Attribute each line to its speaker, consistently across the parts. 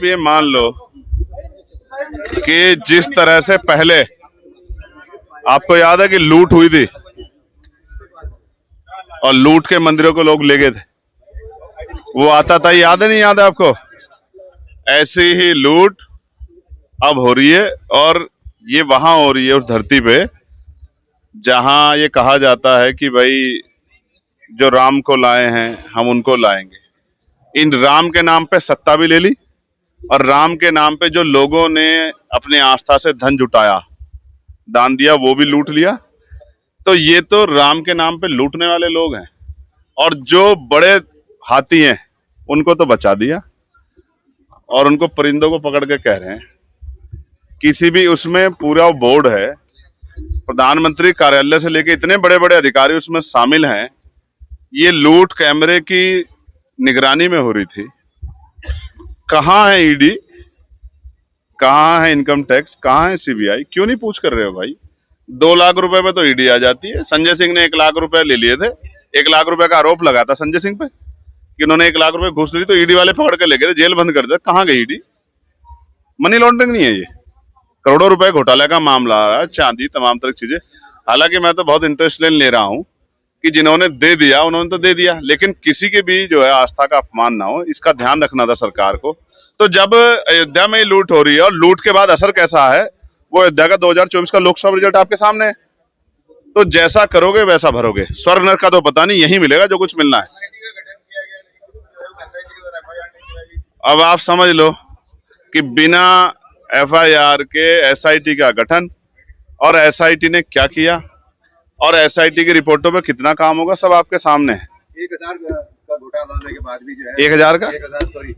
Speaker 1: आप ये मान लो कि जिस तरह से पहले आपको याद है कि लूट हुई थी और लूट के मंदिरों को लोग ले गए थे, वो आता था, याद है नहीं याद है आपको? ऐसी ही लूट अब हो रही है और ये वहां हो रही है उस धरती पे जहां ये कहा जाता है कि भाई जो राम को लाए हैं हम उनको लाएंगे। इन राम के नाम पे सत्ता भी ले ली और राम के नाम पे जो लोगों ने अपनी आस्था से धन जुटाया, दान दिया, वो भी लूट लिया। तो ये तो राम के नाम पे लूटने वाले लोग हैं। और जो बड़े हाथी हैं उनको तो बचा दिया और उनको परिंदों को पकड़ के कह रहे हैं। किसी भी उसमें पूरा बोर्ड है, प्रधानमंत्री कार्यालय से लेके इतने बड़े बड़े अधिकारी उसमें शामिल हैं। ये लूट कैमरे की निगरानी में हो रही थी। कहाँ है ईडी, कहाँ है इनकम टैक्स, कहाँ है सीबीआई? क्यों नहीं पूछ कर रहे हो भाई? 2 लाख रुपए पे तो ईडी आ जाती है। संजय सिंह ने 1 लाख रुपए ले लिए थे, 1 लाख रुपए का आरोप लगा था संजय सिंह पे कि उन्होंने 1 लाख रुपए घूस ली, तो ईडी वाले पकड़ के ले गए थे, जेल बंद कर दिया। कहाँ गई ईडी? मनी लॉन्ड्रिंग नहीं है ये, करोड़ों रुपए घोटाले का मामला है, चांदी, तमाम तरह की चीजें। हालांकि मैं तो बहुत इंटरेस्ट ले रहा हूं कि जिन्होंने दे दिया उन्होंने तो दे दिया, लेकिन किसी की भी जो है आस्था का अपमान ना हो, इसका ध्यान रखना था सरकार को। तो जब अयोध्या में लूट हो रही है और लूट के बाद असर कैसा है, वो अयोध्या का 2024 का लोकसभा रिजल्ट आपके सामने है। तो जैसा करोगे वैसा भरोगे। स्वर्ग नरक का तो पता नहीं, यही मिलेगा जो कुछ मिलना है। अब आप समझ लो कि बिना एफआईआर के एसआईटी का गठन, और एसआईटी ने क्या किया और एसआईटी की रिपोर्टों पे कितना काम होगा, सब आपके सामने है।
Speaker 2: 1000 का घोटाला होने के बाद भी जो है
Speaker 1: 1000 का
Speaker 2: 1000 सॉरी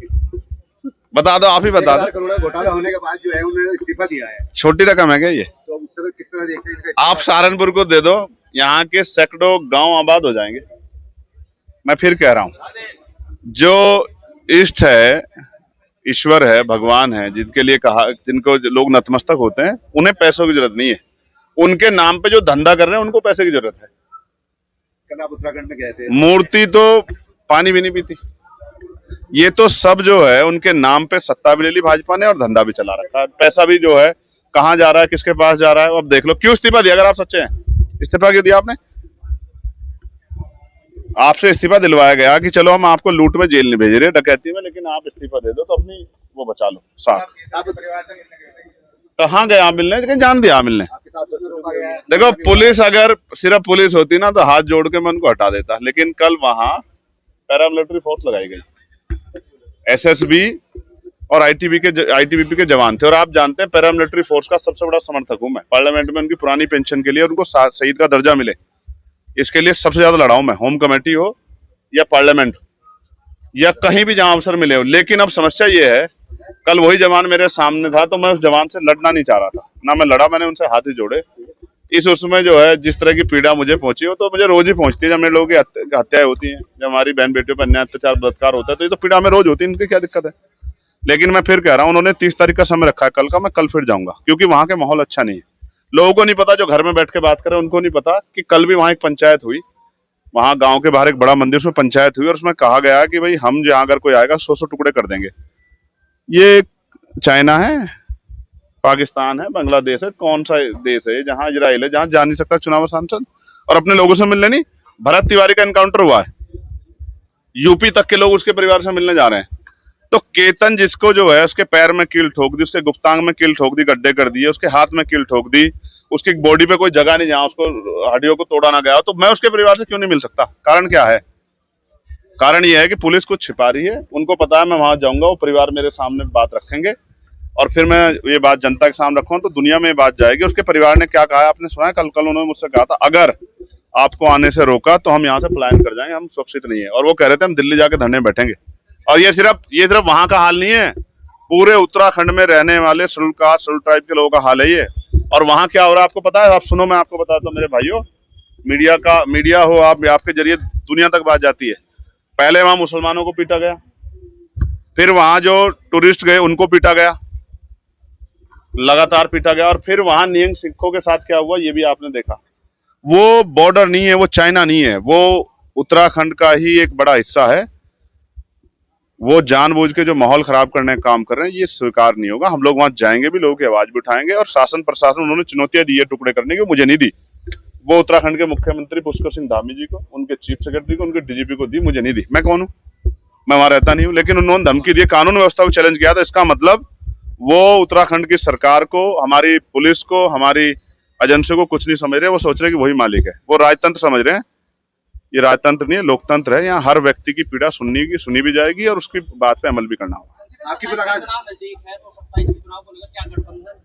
Speaker 1: बता दो, आप ही बता दो।
Speaker 2: करोड़ घोटाला होने के बाद जो है उन्होंने इस्तीफा दिया है।
Speaker 1: छोटी रकम है क्या ये?
Speaker 2: तो उस तरह किस तरह देखते हैं इनका?
Speaker 1: आप सहारनपुर को दे दो, यहाँ के सैकड़ों गांव आबाद हो जाएंगे। मैं फिर कह रहा हूं, जो इष्ट है, ईश्वर है, भगवान है, जिनके लिए कहा, जिनको लोग नतमस्तक होते हैं, उन्हें पैसों की जरूरत नहीं है। उनके नाम पे जो धंधा कर रहे हैं उनको पैसे की जरूरत है।
Speaker 2: कल आप उत्तराखंड में गए थे,
Speaker 1: मूर्ति तो पानी भी नहीं पीती। ये तो सब जो है उनके नाम पे सत्ता भी ले ली भाजपा ने और धंधा भी चला रखा है। पैसा भी जो है कहाँ जा रहा है, किसके पास जा रहा है, अब देख लो। क्यों इस्तीफा दिया? अगर आप सच्चे हैं, इस्तीफा क्यों दिया आपने? आपसे इस्तीफा दिलवाया गया कि चलो हम आपको लूट में जेल नहीं भेज रहे, डकैती में, लेकिन आप इस्तीफा दे दो तो अपनी वो बचा लो साथ। कहाँ गए आप मिलने? लेकिन जान दिया मिलने। देखो, पुलिस अगर सिर्फ पुलिस होती ना तो हाथ जोड़ के मैं उनको हटा देता, लेकिन कल वहां पैरामिलिट्री फोर्स लगाई गई, एसएसबी और आईटीबीपी के जवान थे। और आप जानते हैं पैरामिलिट्री फोर्स का सबसे बड़ा समर्थक हूं मैं। पार्लियामेंट में उनकी पुरानी पेंशन के लिए उनको शहीद का दर्जा मिले, इसके लिए सबसे ज्यादा लड़ा हूं मैं। होम कमेटी हो या पार्लियामेंट या कहीं भी जहां अवसर मिले हो। लेकिन अब समस्या ये है, कल वही जवान मेरे सामने था तो मैं उस जवान से लड़ना नहीं चाह रहा था, ना मैं लड़ा, मैंने उनसे हाथ ही जोड़े। इस उसमें जो है जिस तरह की पीड़ा मुझे पहुंची हो, तो मुझे रोज ही पहुंचती है। जब मेरे लोगों की हत्याएं होती हैं, जब हमारी बहन बेटियों पर अन्याय, अत्याचार, बलात्कार होता है, तो ये तो पीड़ा में रोज होती है। इनकी क्या दिक्कत है? लेकिन मैं फिर कह रहा हूँ, उन्होंने 30 तारीख का समय रखा है कल का, मैं कल फिर जाऊंगा, क्योंकि वहां के माहौल अच्छा नहीं है। लोगों को नहीं पता, जो घर में बैठ के बात करें उनको नहीं पता कि कल भी वहां एक पंचायत हुई, वहां गांव के बाहर एक बड़ा मंदिर, उसमें पंचायत हुई और उसमें कहा गया कि भाई हम जहां अगर कोई आएगा 100 टुकड़े कर देंगे। ये चाइना है, पाकिस्तान है, बांग्लादेश है, कौन सा देश है जहां इजराइल है, जहां जा नहीं सकता चुनाव सांसद और अपने लोगों से मिलने नहीं? भरत तिवारी का एनकाउंटर हुआ है, यूपी तक के लोग उसके परिवार से मिलने जा रहे हैं। तो केतन जिसको जो है उसके पैर में कील ठोक दी, उसके गुप्तांग में कील ठोक दी, गड्ढे कर दिए, उसके हाथ में कील ठोक दी, उसकी बॉडी पे कोई जगह नहीं जहां उसको हड्डियों को तोड़ा ना गया, तो मैं उसके परिवार से क्यों नहीं मिल सकता? कारण क्या है? कारण यह है कि पुलिस कुछ छिपा रही है। उनको पता है मैं वहां जाऊंगा, वो परिवार मेरे सामने बात रखेंगे और फिर मैं ये बात जनता के सामने रखूंगा तो दुनिया में ये बात जाएगी। उसके परिवार ने क्या कहा है आपने सुना है? कल उन्होंने मुझसे कहा था, अगर आपको आने से रोका तो हम यहाँ से पलायन कर जाएंगे, हम सुरक्षित नहीं है। और वो कह रहे थे हम दिल्ली जाके धरने बैठेंगे। और ये सिर्फ वहां का हाल नहीं है, पूरे उत्तराखंड में रहने वाले शेड्यूल कास्ट, शेड्यूल ट्राइब के लोगों का हाल है ये। और वहां क्या हो रहा है आपको पता है? आप सुनो, मैं आपको बताता हूँ मेरे भाइयों। मीडिया हो आप, आपके जरिए दुनिया तक बात जाती है। पहले वहां मुसलमानों को पीटा गया, फिर वहां जो टूरिस्ट गए उनको पीटा गया, लगातार पीटा गया, और फिर वहां निहंग सिखों के साथ क्या हुआ ये भी आपने देखा। वो बॉर्डर नहीं है, वो चाइना नहीं है, वो उत्तराखंड का ही एक बड़ा हिस्सा है। वो जानबूझ के जो माहौल खराब करने का काम कर रहे हैं, ये स्वीकार नहीं होगा। हम लोग वहां जाएंगे भी, लोगों की आवाज भी उठाएंगे, और शासन प्रशासन उन्होंने चुनौतियां दी है टुकड़े करने की, मुझे नहीं दी। वो उत्तराखंड के मुख्यमंत्री पुष्कर सिंह धामी जी को, उनके चीफ सेक्रेटरी को, उनके डीजीपी को दी, मुझे नहीं दी। मैं कौन हूं? मैं वहां रहता नहीं हूं। लेकिन उन्होंने धमकी दी, कानून व्यवस्था को चैलेंज किया, तो इसका मतलब वो उत्तराखंड की सरकार को, हमारी पुलिस को, हमारी एजेंसी को कुछ नहीं समझ रहे। वो सोच रहे कि वही मालिक है। वो राजतंत्र समझ रहे हैं। ये राजतंत्र नहीं है, लोकतंत्र है। यहाँ हर व्यक्ति की पीड़ा सुनी भी जाएगी और उसकी बात पे अमल भी करना होगा।
Speaker 2: आपकी मुलाकात
Speaker 3: नजदीक है तो 27 चुनाव को लेकर क्या गठबंधन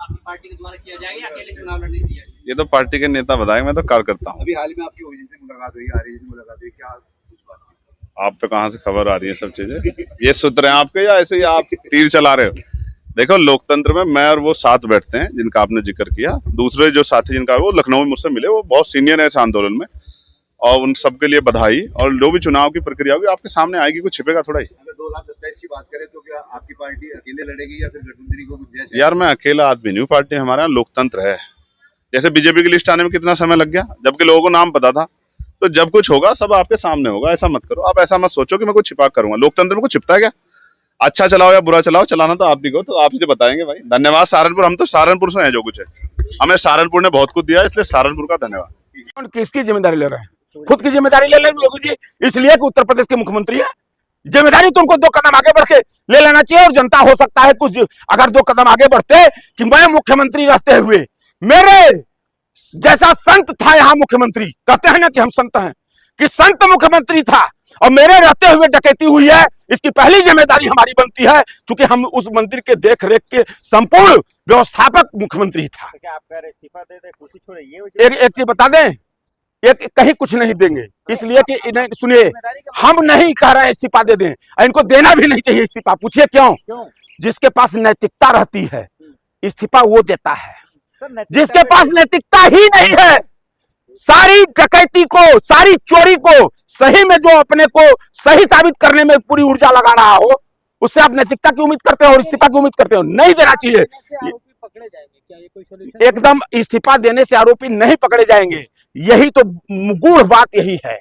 Speaker 3: आपकी पार्टी के द्वारा किया जाएगा, अकेले चुनाव लड़ने दिया जाएगा?
Speaker 1: ये तो पार्टी के नेता बताएंगे, मैं तो कार्यकर्ता हूँ।
Speaker 2: अभी हाल ही में आपकी ओवैसी से मुलाकात हुई, आरजेडी से मुलाकात हुई, क्या कुछ बात हुई?
Speaker 1: आप पे कहाँ से खबर आ रही है सब चीजें? ये सूत्र हैं आपके, या ऐसे ही आप तीर चला रहे हो? देखो, लोकतंत्र में मैं और वो साथ बैठते हैं जिनका आपने जिक्र किया। दूसरे जो साथी जिनका वो लखनऊ में मुझसे मिले, वो बहुत सीनियर है इस आंदोलन में, और उन सबके लिए बधाई। और जो भी चुनाव की प्रक्रिया होगी आपके सामने आएगी, कुछ छिपेगा थोड़ा ही।
Speaker 2: अगर 2027 की बात करें तो क्या आपकी पार्टी अकेले लड़ेगी या फिर गठबंधन को गुंजाइश है?
Speaker 1: यार, मैं अकेला आदमी नहीं हूँ, पार्टी हमारे यहाँ लोकतंत्र है। जैसे बीजेपी की लिस्ट आने में कितना समय लग गया, जबकि लोगों को नाम पता था। तो जब कुछ होगा सब आपके सामने होगा। ऐसा मत करो आप, ऐसा मत सोचो कि मैं कुछ छिपा करूंगा। लोकतंत्र में कुछ छिपता है क्या? अच्छा चलाओ या बुरा चलाओ, चलाना तो आप भी को, तो आप ही बताएंगे भाई। धन्यवाद सहारनपुर, हम तो सहारनपुर से हैं। जो कुछ है हमें सहारनपुर ने बहुत कुछ दिया, इसलिए सहारनपुर का धन्यवाद।
Speaker 4: किसकी जिम्मेदारी ले रहे हैं? खुद की जिम्मेदारी ले लेंगे योगी जी, इसलिए कि उत्तर प्रदेश के मुख्यमंत्री है। जिम्मेदारी तो उनको 2 कदम आगे बढ़ के ले लेना चाहिए। और जनता हो सकता है कुछ अगर 2 कदम आगे बढ़ते कि मैं मुख्यमंत्री रहते हुए मेरे जैसा संत था यहाँ मुख्यमंत्री, कहते हैं ना कि हम संत हैं, कि संत मुख्यमंत्री था और मेरे रहते हुए डकैती हुई है, इसकी पहली जिम्मेदारी हमारी बनती है, क्योंकि हम उस मंदिर के देख रेख के संपूर्ण व्यवस्थापक मुख्यमंत्री था।
Speaker 5: क्या आप कह रहे इस्तीफा दे दे, कुछ छोड़े? ये
Speaker 4: एक चीज बता दें, एक कहीं कुछ नहीं देंगे, इसलिए कि इन्हें सुनिए, हम नहीं कह रहे हैं इस्तीफा दे दें, इनको देना भी नहीं चाहिए इस्तीफा। पूछिए क्यों? जिसके पास नैतिकता रहती है इस्तीफा वो देता है। जिसके पास नैतिकता ही नहीं है, सारी डकैती को, सारी चोरी को सही में जो अपने को सही साबित करने में पूरी ऊर्जा लगा रहा हो, उससे आप नैतिकता की उम्मीद करते हो और इस्तीफा की उम्मीद करते हो? नहीं देना चाहिए।
Speaker 5: पकड़े जाएंगे क्या? ये कोई सॉल्यूशन?
Speaker 4: एकदम इस्तीफा देने से आरोपी नहीं पकड़े जाएंगे। यही तो गूढ़ बात यही है,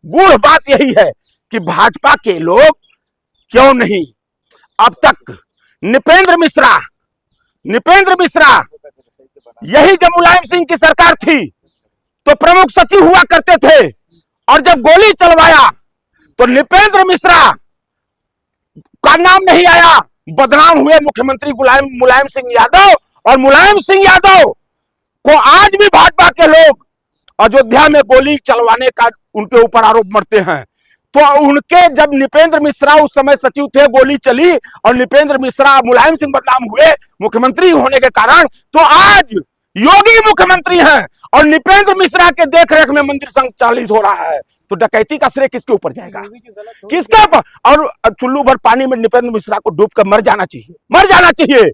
Speaker 4: गूढ़ बात यही है कि भाजपा के लोग क्यों नहीं अब तक नृपेंद्र मिश्रा यही जब मुलायम सिंह की सरकार थी तो प्रमुख सचिव हुआ करते थे, और जब गोली चलवाया तो नृपेंद्र मिश्रा का नाम नहीं आया, बदनाम हुए मुख्यमंत्री मुलायम सिंह यादव। और मुलायम सिंह यादव को आज भी भाजपा के लोग अयोध्या में गोली चलवाने का उनके ऊपर आरोप मरते हैं। तो उनके जब नृपेंद्र मिश्रा उस समय सचिव थे, गोली चली और नृपेंद्र मिश्रा मुलायम सिंह बदनाम हुए मुख्यमंत्री होने के कारण, तो आज योगी मुख्यमंत्री हैं और नृपेंद्र मिश्रा के देखरेख में मंदिर संचालित हो रहा है। तो डकैती का श्रेय किसके ऊपर जाएगा? किसके ऊपर? और चुल्लू भर पानी में नृपेंद्र मिश्रा को डूब कर मर जाना चाहिए, मर जाना चाहिए,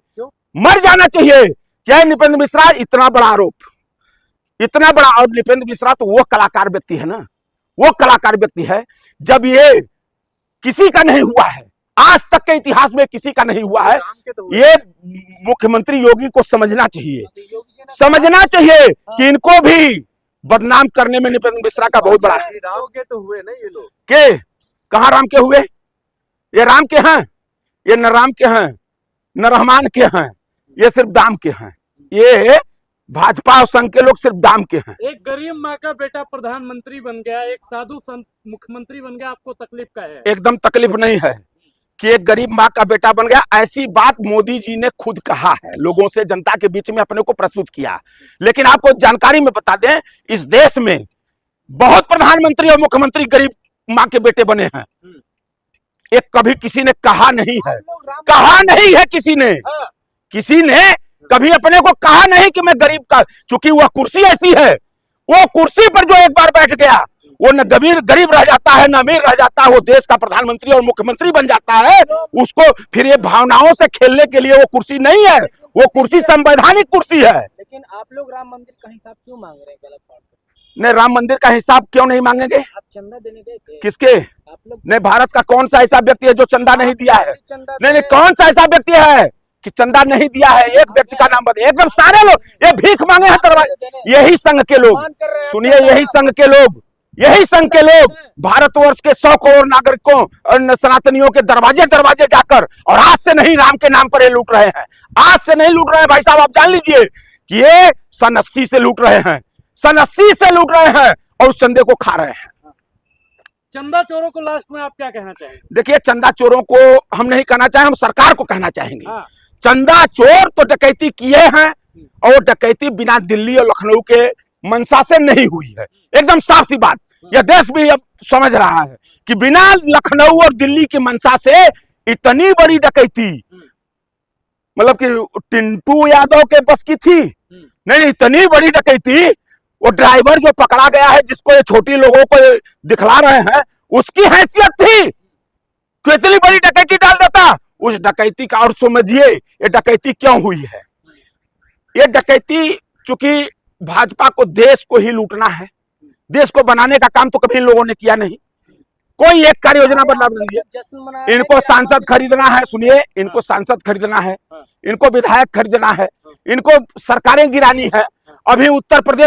Speaker 4: मर जाना चाहिए। क्या नृपेंद्र मिश्रा इतना बड़ा आरोप, इतना बड़ा? और नृपेंद्र मिश्रा तो वो कलाकार व्यक्ति है ना, वो कलाकार व्यक्ति है जब ये किसी का नहीं हुआ है, आज तक के इतिहास में किसी का नहीं हुआ है। ये मुख्यमंत्री योगी को समझना चाहिए, समझना चाहिए कि इनको भी बदनाम करने में नृपेंद्र मिश्रा का बहुत बड़ा है।
Speaker 5: राम के तो हुए ना ये लोग
Speaker 4: के? कहां राम के हुए? ये राम के हैं? ये न राम के हैं न रहमान के हैं, ये सिर्फ दाम के हैं। ये भाजपा और संघ के लोग सिर्फ दाम के हैं।
Speaker 6: एक गरीब माँ का बेटा प्रधानमंत्री बन गया, एक साधु संत मुख्यमंत्री बन गया, आपको तकलीफ का है?
Speaker 4: एकदम तकलीफ नहीं है कि एक गरीब माँ का बेटा बन गया। ऐसी बात मोदी जी ने खुद कहा है, लोगों से, जनता के बीच में अपने को प्रस्तुत किया। लेकिन आपको जानकारी में बता दें, इस देश में बहुत प्रधानमंत्री और मुख्यमंत्री गरीब माँ के बेटे बने हैं। एक कभी किसी ने कहा नहीं है, कहा नहीं है किसी ने कभी अपने को कहा नहीं कि मैं गरीब का, चूंकि वह कुर्सी ऐसी है, वो कुर्सी पर जो एक बार बैठ गया वो न गरीब रह जाता है न अमीर रह जाता है, वो देश का प्रधानमंत्री और मुख्यमंत्री बन जाता है। उसको फिर ये भावनाओं से खेलने के लिए वो कुर्सी नहीं है, वो कुर्सी संवैधानिक कुर्सी है।
Speaker 5: लेकिन आप लोग राम मंदिर का हिसाब क्यों मांग रहे हैं? गलत बात
Speaker 4: नहीं, राम मंदिर का हिसाब क्यों नहीं मांगेंगे?
Speaker 5: आप चंदा देने गए थे?
Speaker 4: किसके?
Speaker 5: आप लोग
Speaker 4: नहीं, भारत का कौन सा ऐसा व्यक्ति है जो चंदा नहीं दिया है? नहीं, कौन सा ऐसा व्यक्ति है कि चंदा नहीं दिया है? एक व्यक्ति का नाम बताइए। एकदम सारे लोग ये भीख मांगे हैं, यही संघ के लोग, सुनिए, यही संघ के लोग यही संघ के लोग भारतवर्ष के 100 करोड़ नागरिकों और सनातनियों के दरवाजे दरवाजे जाकर, और आज से नहीं, राम के नाम पर ये लूट रहे हैं। आज से नहीं लूट रहे हैं भाई साहब, आप जान लीजिए कि ये सन 80 से लूट रहे हैं, सन 80 से लूट रहे हैं और उस चंदे को खा रहे हैं।
Speaker 6: चंदा चोरों को लास्ट में आप क्या कहना चाहेंगे?
Speaker 4: देखिए, चंदा चोरों को हम नहीं कहना चाहेंगे, हम सरकार को कहना चाहेंगे।
Speaker 6: हाँ।
Speaker 4: चंदा चोर तो डकैती किए हैं, और वो डकैती बिना दिल्ली और लखनऊ के मंशा से नहीं हुई है। एकदम साफ सी बात, यह देश भी अब समझ रहा है कि बिना लखनऊ और दिल्ली की मंशा से इतनी बड़ी डकैती, मतलब कि टिंटू यादव के बस की थी नहीं, इतनी बड़ी डकैती। वो ड्राइवर जो पकड़ा गया है, जिसको ये छोटी लोगों को दिखला रहे हैं, उसकी हैसियत थी कि इतनी बड़ी डकैती डाल देता। उस डकैती का, और समझिए ये डकैती क्यों हुई है। ये डकैती चूंकि भाजपा को देश को ही लूटना है, देश को बनाने का काम तो कभी इन लोगों ने किया नहीं। कोई एक कार्य योजना बदला नहीं है। इनको सांसद खरीदना है, सुनिए, इनको सांसद खरीदना है, इनको विधायक खरीदना है, इनको सरकारें गिरानी है। अभी उत्तर प्रदेश